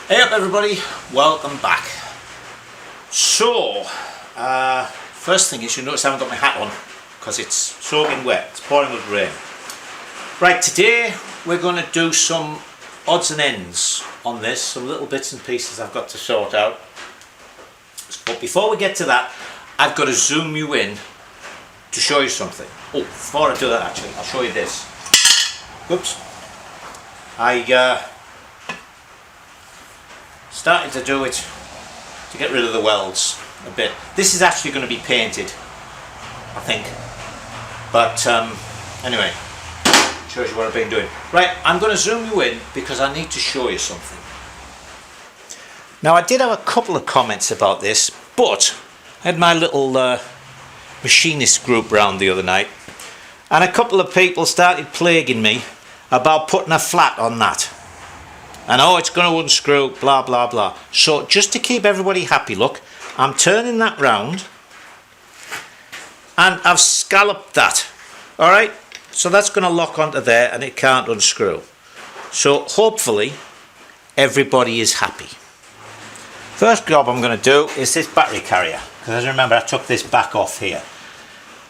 Hey up everybody, welcome back. So, first thing is, you notice I haven't got my hat on because it's soaking wet, it's pouring with rain. Right, today we're going to do some odds and ends on this, some little bits and pieces I've got to sort out. But before we get to that, I've got to zoom you in to show you something. Oh, before I do that actually, I'll show you this. Whoops. I started to do it to get rid of the welds a bit. This is actually going to be painted, I think. But anyway, shows you what I've been doing. Right, I'm going to zoom you in because I need to show you something. Now I did have a couple of comments about this, but I had my little machinist group round the other night, and a couple of people started plaguing me about putting a flat on that. And oh, it's going to unscrew, blah blah blah. So just to keep everybody happy, look, I'm turning that round and I've scalloped that. Alright, so that's going to lock onto there and it can't unscrew. So hopefully everybody is happy. First job I'm going to do is this battery carrier, because as you remember I took this back off here.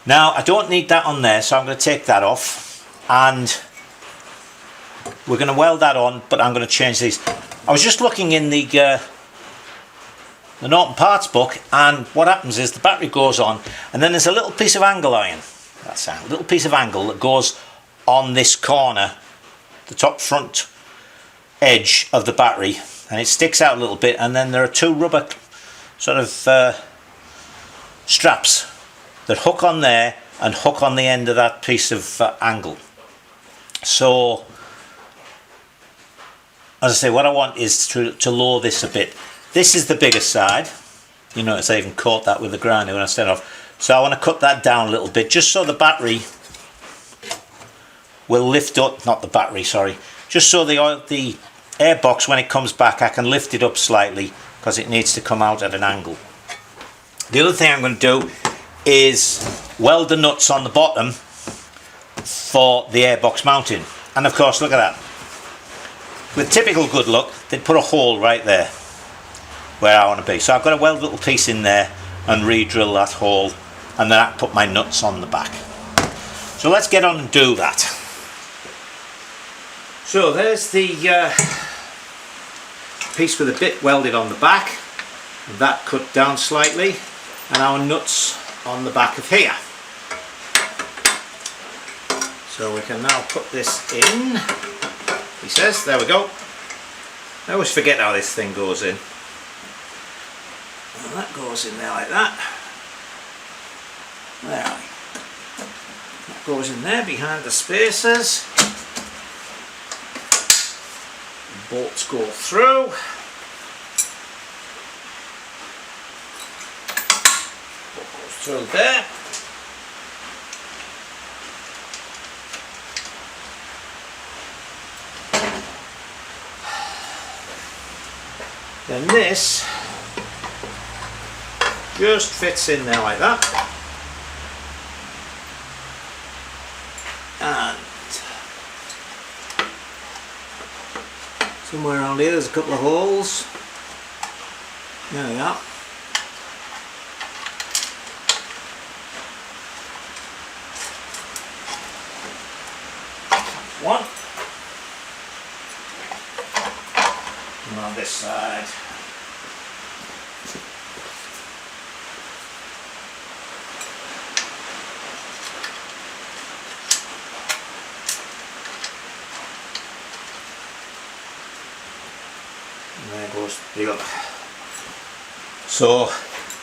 Now I don't need that on there, so I'm going to take that off and we're going to weld that on, but I'm going to change these. I was just looking in the Norton parts book, and what happens is the battery goes on and then there's a little piece of angle iron, that's a little piece of angle that goes on this corner, the top front edge of the battery, and it sticks out a little bit, and then there are two rubber sort of straps that hook on there and hook on the end of that piece of angle. So as I say, what I want is to lower this a bit. This is the bigger side. You notice I even caught that with the grinder when I set off. So I want to cut that down a little bit, just so the battery will lift up, not the battery, sorry, just so the airbox, when it comes back, I can lift it up slightly because it needs to come out at an angle. The other thing I'm going to do is weld the nuts on the bottom for the airbox mounting. And of course, look at that. With typical good luck, they'd put a hole right there where I want to be. So I've got to weld a little piece in there and re-drill that hole, and then I can put my nuts on the back. So let's get on and do that. So there's the piece with a bit welded on the back, that cut down slightly, and our nuts on the back of here. So we can now put this in. He says, there we go. I always forget how this thing goes in. And that goes in there like that. There. That goes in there behind the spacers. The bolts go through. Bolt goes through there. Then this just fits in there like that, and somewhere around here there's a couple of holes. There we are. One. And on this side. And there goes the other. So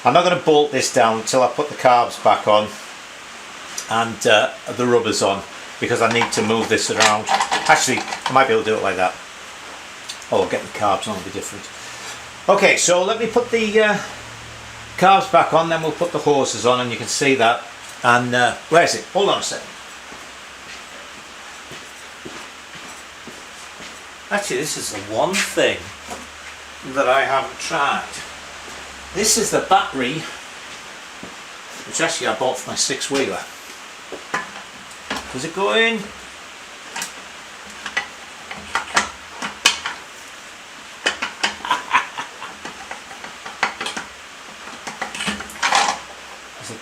I'm not going to bolt this down until I put the carbs back on and the rubbers on, because I need to move this around. Actually, I might be able to do it like that. Oh, getting the carbs on will be different. Okay, so let me put the carbs back on, then we'll put the hoses on, and you can see that. And where is it? Hold on a second. Actually, this is the one thing that I haven't tried. This is the battery, which actually I bought for my six-wheeler. Does it go in?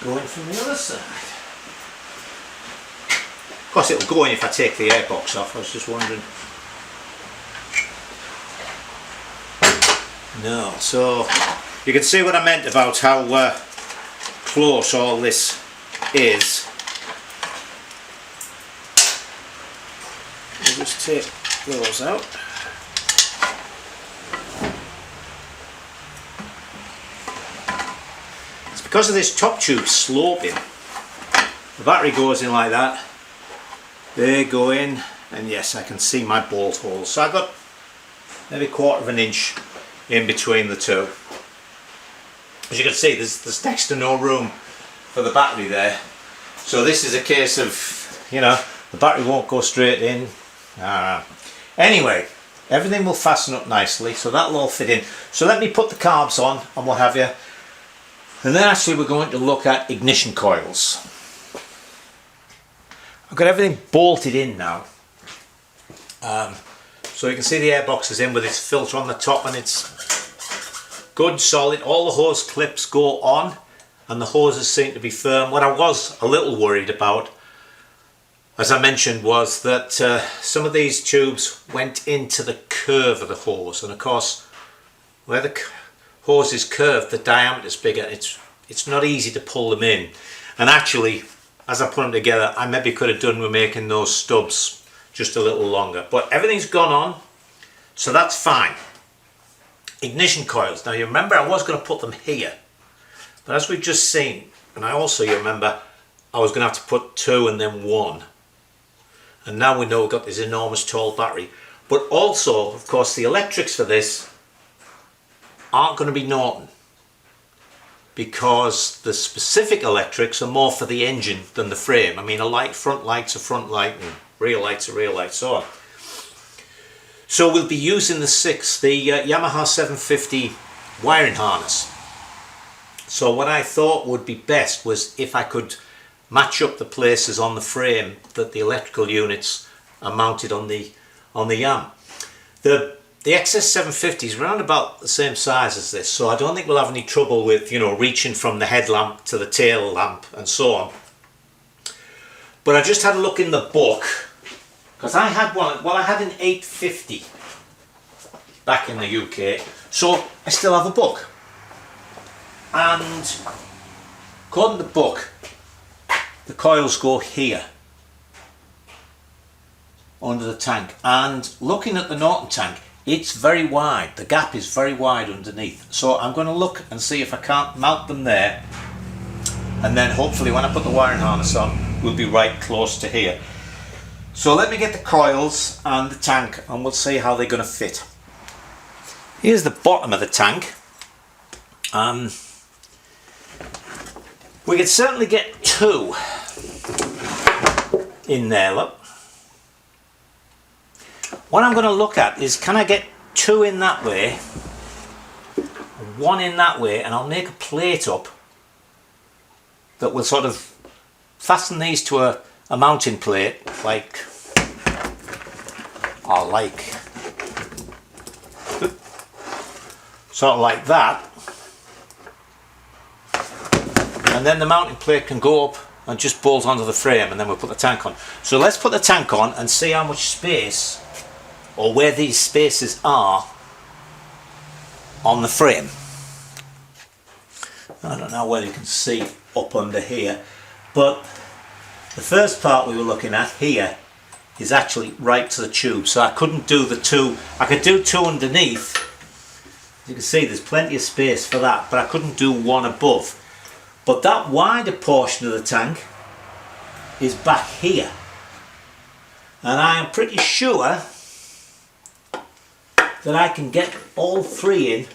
going from the other side. Of course it'll go in if I take the airbox off, I was just wondering. No, so you can see what I meant about how close all this is. We'll just take those out. It's because of this top tube sloping. The battery goes in like that. They go in, and yes, I can see my bolt holes. So I've got maybe 1/4 of an inch in between the two. As you can see, there's next to no room for the battery there. So this is a case of, you know, the battery won't go straight in. Anyway, everything will fasten up nicely, so that'll all fit in. So let me put the carbs on and what have you. And then actually we're going to look at ignition coils. I've got everything bolted in now. So you can see the airbox is in with its filter on the top, and it's good, solid. All the hose clips go on and the hoses seem to be firm. What I was a little worried about, as I mentioned, was that some of these tubes went into the curve of the hose, and of course where the hose is curved, the diameter is bigger. It's not easy to pull them in, and actually as I put them together I maybe could have done with making those stubs just a little longer, but everything's gone on, so that's fine. Ignition coils, now you remember I was going to put them here, but as we've just seen, and you remember I was going to have to put 2 and then 1, and now we know we've got this enormous tall battery. But also, of course, the electrics for this aren't going to be Norton, because the specific electrics are more for the engine than the frame. I mean, front light's a front light and rear light's a rear light, so on. So we'll be using the Yamaha 750 wiring harness. So what I thought would be best was if I could match up the places on the frame that the electrical units are mounted on the Yam. The XS 750 is around about the same size as this, so I don't think we'll have any trouble with, you know, reaching from the headlamp to the tail lamp and so on. But I just had a look in the book, because I had one, well, I had an 850 back in the UK, so I still have a book. And according to the book, the coils go here under the tank, and looking at the Norton tank, it's very wide. The gap is very wide underneath, so I'm going to look and see if I can't mount them there, and then hopefully when I put the wiring harness on we'll be right close to here. So let me get the coils and the tank and we'll see how they're going to fit. Here's the bottom of the tank. We could certainly get 2 in there, look. What I'm going to look at is, can I get 2 in that way, 1 in that way, and I'll make a plate up that will sort of fasten these to a mounting plate, like sort of like that, and then the mounting plate can go up and just bolt onto the frame, and then we'll put the tank on. So let's put the tank on and see how much space, or where these spaces are on the frame. I don't know whether you can see up under here, but the first part we were looking at here is actually right to the tube, so I couldn't do the 2. I could do 2 underneath. As you can see, there's plenty of space for that, but I couldn't do 1 above. But that wider portion of the tank is back here, and I am pretty sure that I can get all 3 in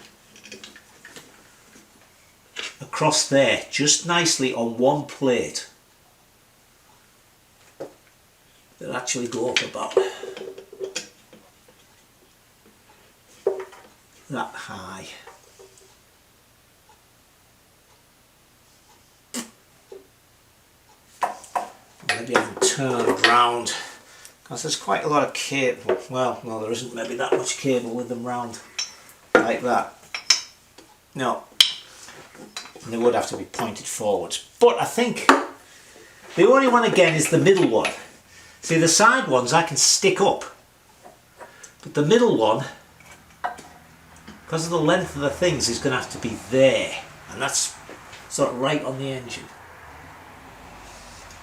across there just nicely on 1 plate. They'll actually go up about that high. Maybe I can turn round, because there's quite a lot of cable. Well, no, there isn't maybe that much cable with them round like that. No. and they would have to be pointed forwards. But I think the only one again is the middle one. See, the side ones I can stick up, but the middle one, because of the length of the things, is going to have to be there, and that's sort of right on the engine.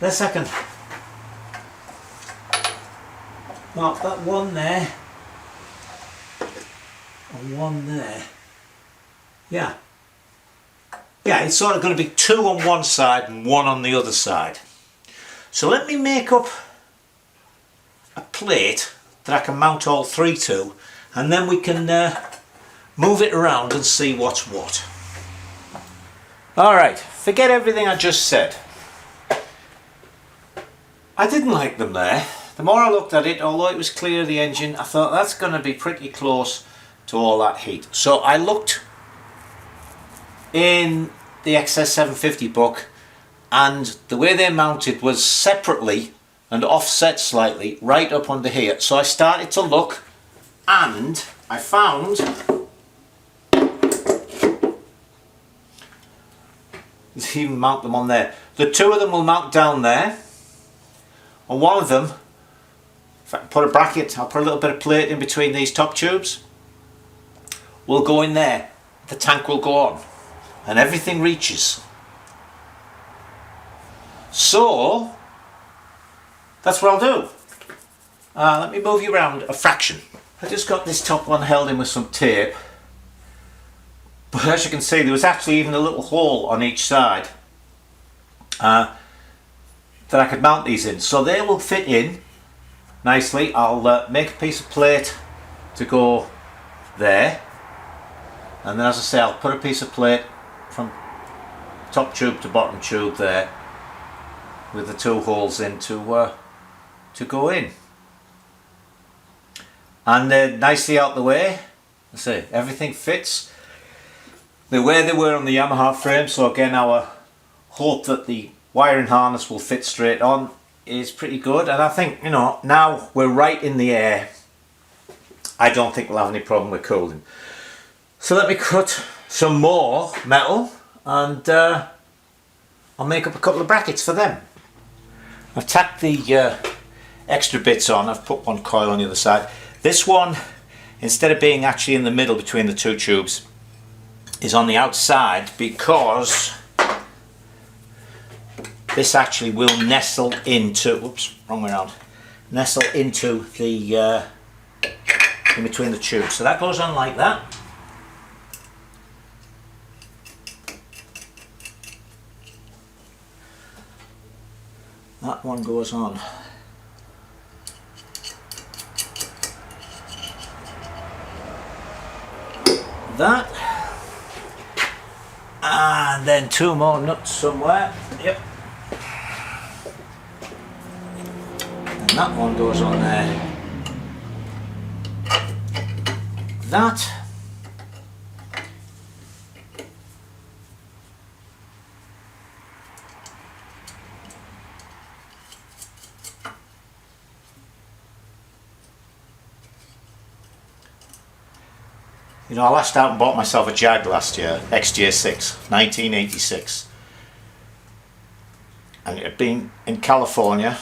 Let's second. Mark that one there and one there. Yeah, it's sort of going to be 2 on one side and 1 on the other side. So let me make up a plate that I can mount all 3 to, and then we can move it around and see what's what. Alright, forget everything I just said. I didn't like them there. The more I looked at it, although it was clear of the engine, I thought that's going to be pretty close to all that heat. So I looked in the XS750 book, and the way they mounted was separately and offset slightly right up under here. So I started to look, and I found you even mount them on there. The 2 of them will mount down there, and one of them, if I can put a bracket, I'll put a little bit of plate in between these top tubes, will go in there. The tank will go on and everything reaches. So that's what I'll do. Let me move you around a fraction. I just got this top one held in with some tape, but as you can see there was actually even a little hole on each side that I could mount these in, so they will fit in nicely. I'll make a piece of plate to go there, and then as I say, I'll put a piece of plate from top tube to bottom tube there with the 2 holes in to go in, and they're nicely out the way. I say everything fits the way they were on the Yamaha frame, so again our hope that the wiring harness will fit straight on is pretty good, and I think, you know, now we're right in the air, I don't think we'll have any problem with cooling. So let me cut some more metal, and I'll make up a couple of brackets for them. I've tacked the extra bits on. I've put one coil on the other side. This one, instead of being actually in the middle between the 2 tubes, is on the outside, because this actually will nestle into, whoops, wrong way around, nestle into the in between the tubes. So that goes on like that. That one goes on that, and then 2 more nuts somewhere. Yep. And that one goes on there. That. You know, I lashed out and bought myself a Jag last year, XJ6, 1986. And it had been in California,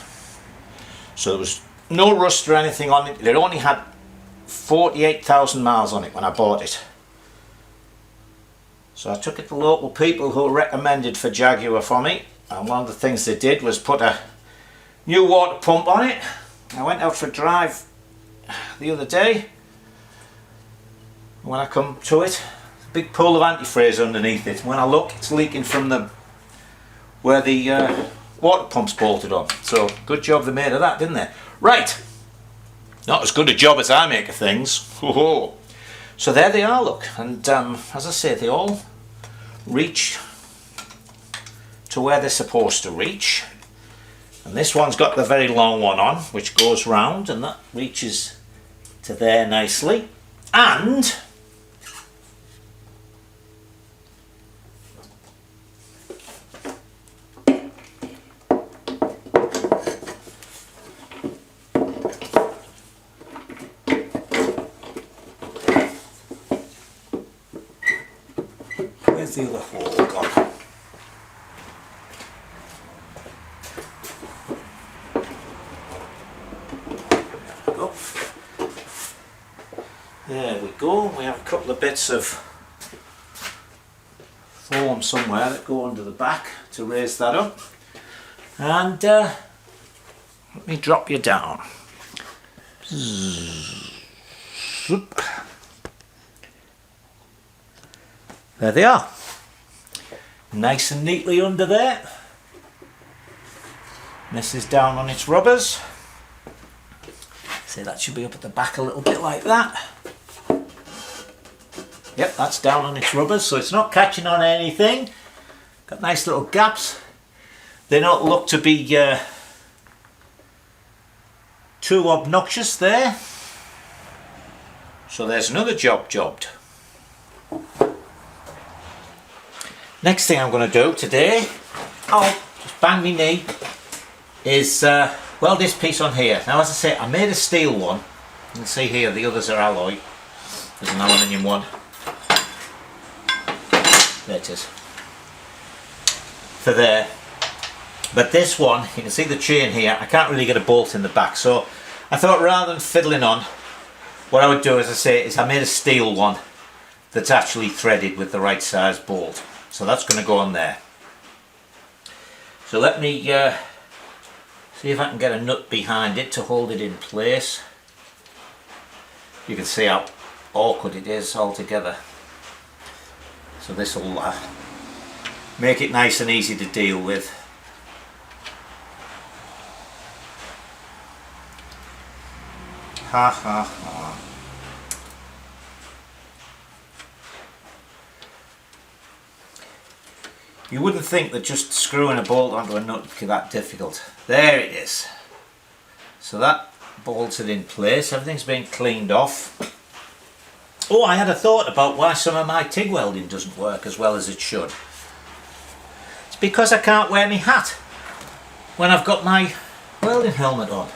so there was no rust or anything on it. It only had 48,000 miles on it when I bought it. So I took it to local people who were recommended for Jaguar for me, and one of the things they did was put a new water pump on it. I went out for a drive the other day. When I come to it, a big pool of antifreeze underneath it. When I look, it's leaking from the where the water pump's bolted on. So good job they made of that, didn't they? Right, not as good a job as I make of things. Ho-ho. So there they are, look, and as I say, they all reach to where they're supposed to reach. And this one's got the very long one on, which goes round, and that reaches to there nicely. And Where's the other hole gone? There we go. We have a couple of bits of foam somewhere that go under the back to raise that up. And let me drop you down. There they are. Nice and neatly under there. This is down on its rubbers. So that should be up at the back a little bit like that. Yep, that's down on its rubbers, so it's not catching on anything. Got nice little gaps. They don't look to be too obnoxious there. So there's another job jobbed. Next thing I'm going to do today, I'll just bang my knee, is weld this piece on here. Now as I say, I made a steel one. You can see here the others are alloy. There's an aluminium one. There it is. For there. But this one, you can see the chain here, I can't really get a bolt in the back, so I thought rather than fiddling on, what I would do, as I say, is I made a steel one that's actually threaded with the right size bolt. So that's going to go on there. So let me see if I can get a nut behind it to hold it in place. You can see how awkward it is altogether. So this will make it nice and easy to deal with. Ha ha ha. You wouldn't think that just screwing a bolt onto a nut would be that difficult. There it is. So that bolts it in place. Everything's been cleaned off. Oh, I had a thought about why some of my TIG welding doesn't work as well as it should. It's because I can't wear my hat when I've got my welding helmet on.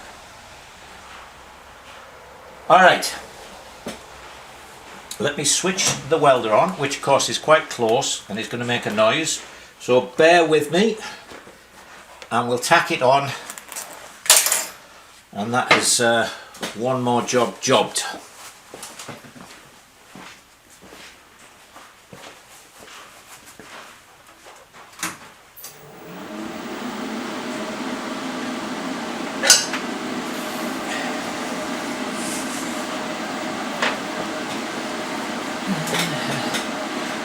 Alright, let me switch the welder on, which of course is quite close and is going to make a noise. So bear with me and we'll tack it on, and that is one more job jobbed.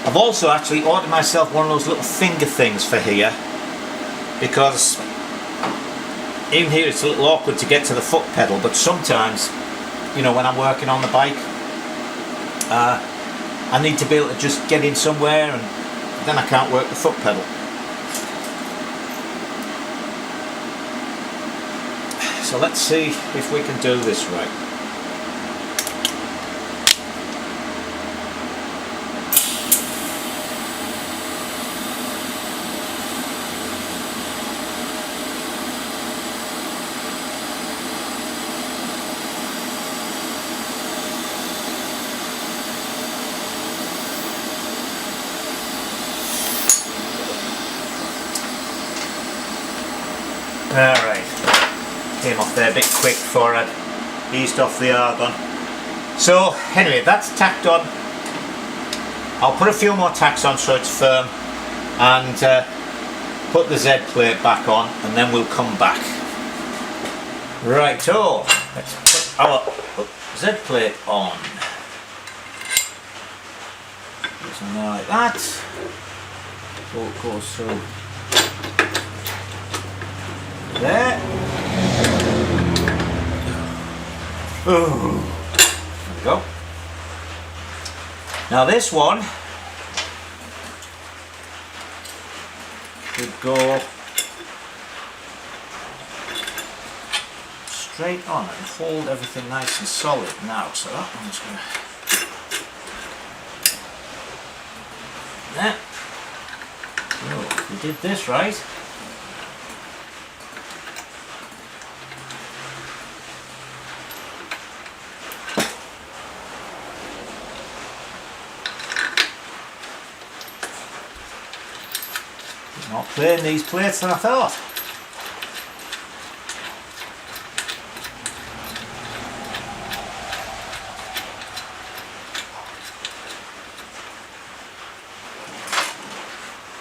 I've also actually ordered myself one of those little finger things for here, because even here it's a little awkward to get to the foot pedal, but sometimes, you know, when I'm working on the bike, I need to be able to just get in somewhere and then I can't work the foot pedal. So let's see if we can do this right. Alright, came off there a bit quick before I'd eased off the argon. So anyway, that's tacked on. I'll put a few more tacks on so it's firm, and put the Z plate back on, and then we'll come back. Right, so let's put our Z plate on. Something like that. So it goes through there. Ooh. There we go. Now this one should go straight on and hold everything nice and solid now. So that one's going to... There. So if we did this right, More plain these plates than I thought.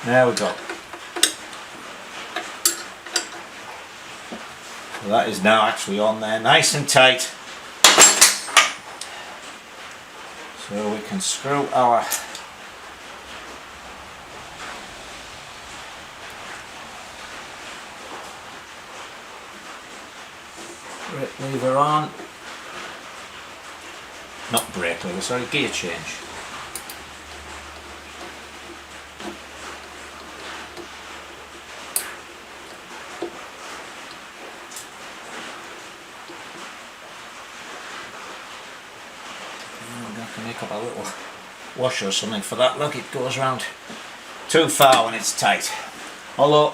There we go. So that is now actually on there, nice and tight. So we can screw our brake lever on. Not brake lever, sorry, gear change. Make up a little washer or something for that. Look, it goes around too far when it's tight. Although,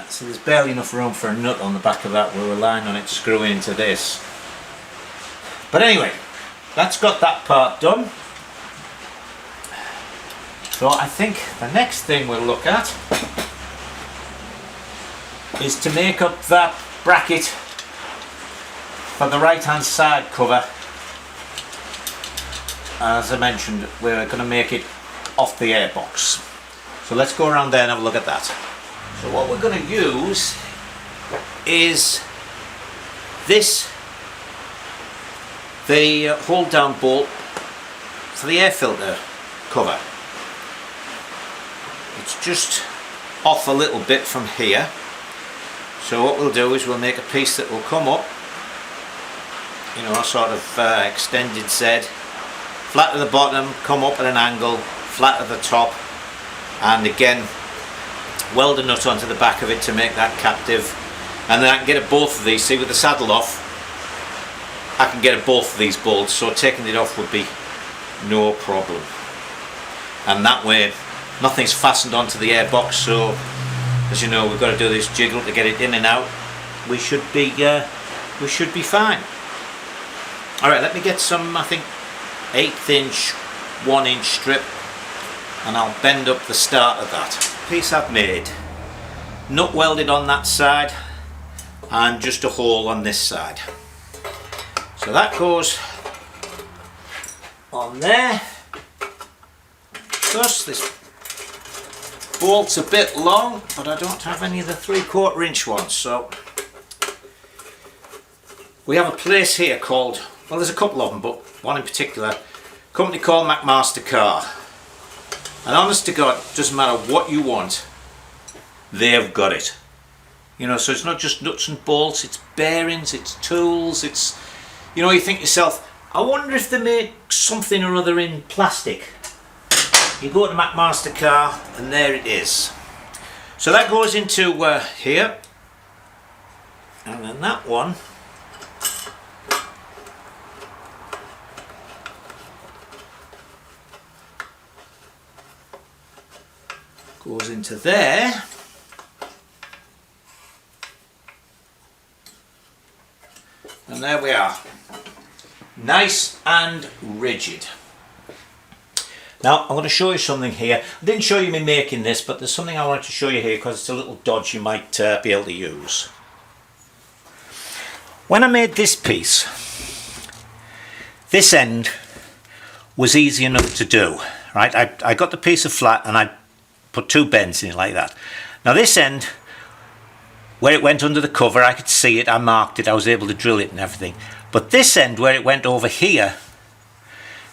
so there's barely enough room for a nut on the back of that. We're relying on it to screw into this. But anyway, that's got that part done. So I think the next thing we'll look at is to make up that bracket for the right hand side cover. As I mentioned, we're going to make it off the airbox. So let's go around there and have a look at that. So what we're going to use is this, the hold down bolt for the air filter cover. It's just off a little bit from here. So what we'll do is we'll make a piece that will come up, you know, a sort of extended Z. Flat at the bottom, come up at an angle, flat at the top, and again weld a nut onto the back of it to make that captive, and then I can get at both of these. See, with the saddle off I can get at both of these bolts, so taking it off would be no problem, and that way nothing's fastened onto the airbox. So as you know, we've got to do this jiggle to get it in and out. We should be fine. Alright, let me get some, I think 1/8 inch, 1 inch strip, and I'll bend up the start of that. Piece I've made, nut welded on that side and just a hole on this side. So that goes on there. Plus this bolt's a bit long, but I don't have any of the 3/4 inch ones, so we have a place here called, well, there's a couple of them, but one in particular, a company called McMaster Car. And honest to God, doesn't matter what you want, they've got it. You know, so it's not just nuts and bolts, it's bearings, it's tools, it's, you know, you think to yourself, I wonder if they make something or other in plastic. You go to McMaster Car and there it is. So that goes into here, and then that one goes into there, and there we are, nice and rigid. Now I'm going to show you something here. I didn't show you me making this, but there's something I wanted to show you here because it's a little dodge you might be able to use. When I made this piece, this end was easy enough to do, right? I got the piece of flat and I put 2 bends in it like that. Now this end, where it went under the cover, I could see it, I marked it, I was able to drill it and everything. But this end where it went over here,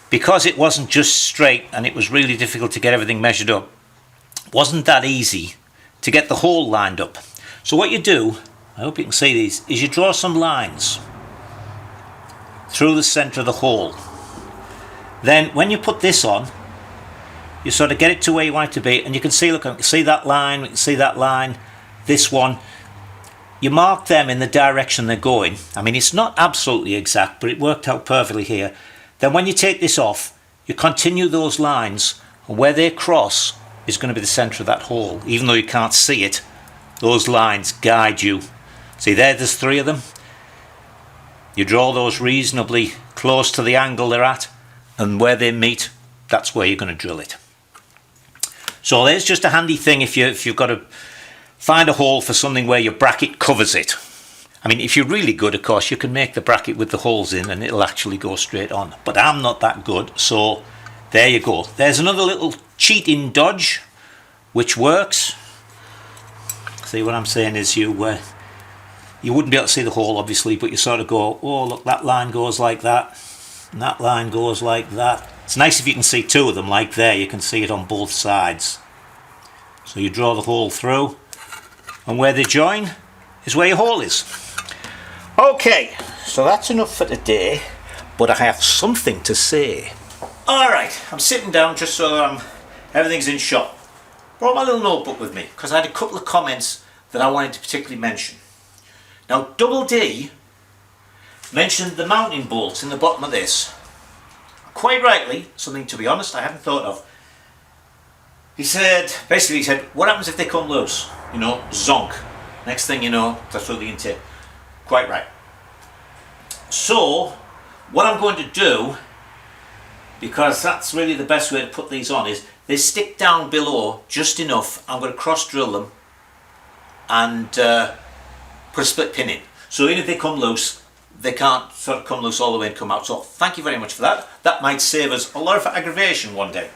because it wasn't just straight and it was really difficult to get everything measured up, wasn't that easy to get the hole lined up. So what you do, I hope you can see these, is you draw some lines through the centre of the hole. Then when you put this on, you sort of get it to where you want it to be, and you can see, look, you can see that line, we can see that line, this one. You mark them in the direction they're going. I mean, it's not absolutely exact, but it worked out perfectly here. Then when you take this off, you continue those lines, and where they cross is going to be the centre of that hole. Even though you can't see it, those lines guide you. See there, there's 3 of them. You draw those reasonably close to the angle they're at, and where they meet, that's where you're going to drill it. So there's just a handy thing if you've got to find a hole for something where your bracket covers it. I mean, if you're really good, of course, you can make the bracket with the holes in and it'll actually go straight on. But I'm not that good, so there you go. There's another little cheating dodge which works. See, what I'm saying is you wouldn't be able to see the hole, obviously, but you sort of go, oh, look, that line goes like that, and that line goes like that. It's nice if you can see two of them, like there. You can see it on both sides. So you draw the hole through, and where they join is where your hole is. Okay, so that's enough for today, but I have something to say. Alright, I'm sitting down just so everything's in shot. Brought my little notebook with me because I had a couple of comments that I wanted to particularly mention. Now, Double D mentioned the mounting bolts in the bottom of this. Quite rightly, something to be honest I hadn't thought of. He said, what happens if they come loose? You know, zonk. Next thing you know, that's through the intake. Quite right. So, what I'm going to do, because that's really the best way to put these on, is they stick down below just enough. I'm going to cross drill them and put a split pin in. So even if they come loose, they can't sort of come loose all the way and come out. So thank you very much for that. That might save us a lot of aggravation one day.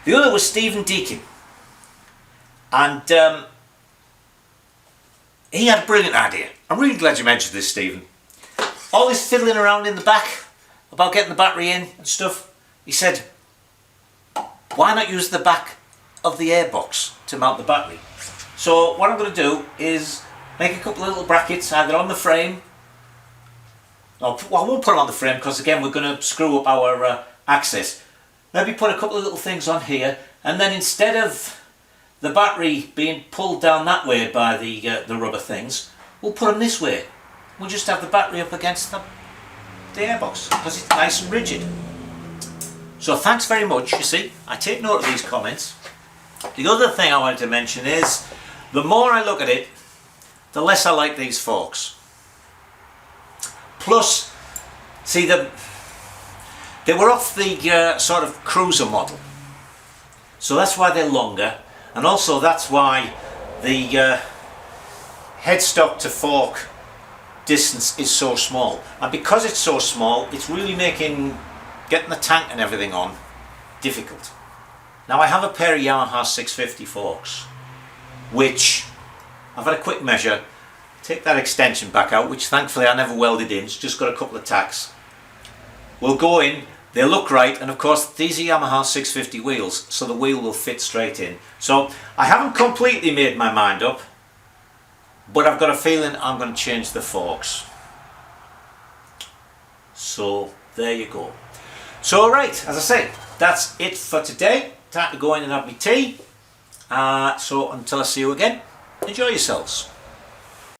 The other was Stephen Deakin. And he had a brilliant idea. I'm really glad you mentioned this, Stephen. All this fiddling around in the back about getting the battery in and stuff. He said, why not use the back of the airbox to mount the battery? So what I'm going to do is make a couple of little brackets either on the frame. Well, I won't put them on the frame because again we're going to screw up our access. Maybe put a couple of little things on here, and then instead of the battery being pulled down that way by the rubber things, we'll put them this way. We'll just have the battery up against the airbox because it's nice and rigid. So thanks very much. You see, I take note of these comments. The other thing I wanted to mention is, the more I look at it, the less I like these forks. Plus, see, they were off the sort of cruiser model, so that's why they're longer, and also that's why the headstock to fork distance is so small. And because it's so small, it's really making getting the tank and everything on difficult. Now I have a pair of Yamaha 650 forks, which I've had a quick measure, take that extension back out, which thankfully I never welded in, it's just got a couple of tacks. We'll go in, they look right, and of course these are Yamaha 650 wheels, so the wheel will fit straight in. So I haven't completely made my mind up, but I've got a feeling I'm going to change the forks. So there you go. So right, as I say, that's it for today. Time to go in and have my tea. So until I see you again, enjoy yourselves.